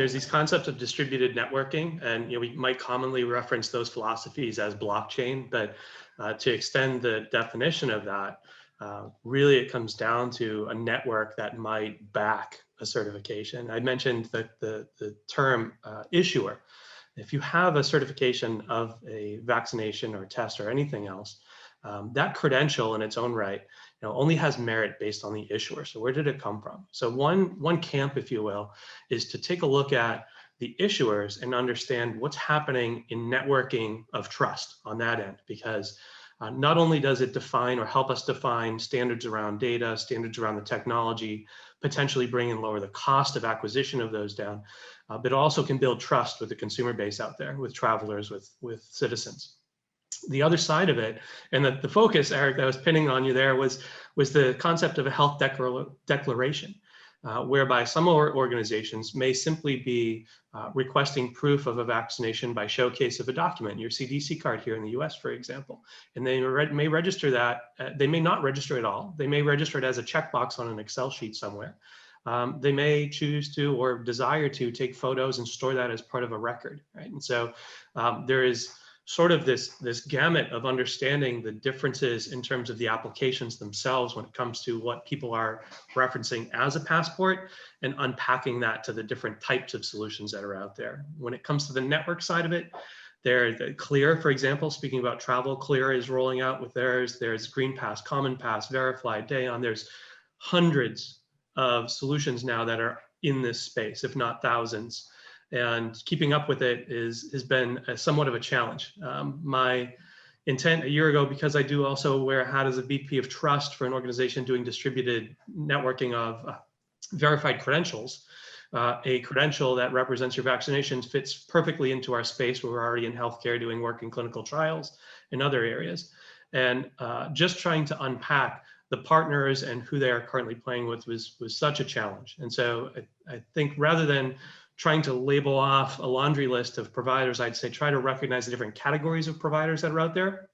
there's these concepts of distributed networking, and we might commonly reference those philosophies as blockchain, but to extend the definition of that, really it comes down to a network that might back a certification. I mentioned the term issuer. If you have a certification of a vaccination or test or anything else, that credential in its own right only has merit based on the issuer. So where did it come from? So one camp, if you will, is to take a look at the issuers and understand what's happening in networking of trust on that end, because not only does it define or help us define standards around data, standards around the technology, potentially bring and lower the cost of acquisition of those down, but it also can build trust with the consumer base out there, with travelers, with citizens. The other side of it, and the focus, Eric, that I was pinning on you there was the concept of a health declaration, whereby some organizations may simply be requesting proof of a vaccination by showcase of a document, your CDC card here in the US, for example. And they may register that, they may not register at all. They may register it as a checkbox on an Excel sheet somewhere. They may choose to or desire to take photos and store that as part of a record, right? And so there is sort of this gamut of understanding the differences in terms of the applications themselves when it comes to what people are referencing as a passport and unpacking that to the different types of solutions that are out there. When it comes to the network side of it, the Clear, for example, speaking about travel, Clear is rolling out with theirs. There's Green Pass, Common Pass, Verify, Dayon. There's hundreds of solutions now that are in this space, if not thousands. And keeping up with it has been somewhat of a challenge. My intent a year ago, because I do also wear a hat as a VP of trust for an organization doing distributed networking of verified credentials, a credential that represents your vaccinations fits perfectly into our space where we're already in healthcare doing work in clinical trials and other areas. And just trying to unpack the partners and who they are currently playing with was such a challenge. And so I think rather than trying to label off a laundry list of providers, I'd say try to recognize the different categories of providers that are out there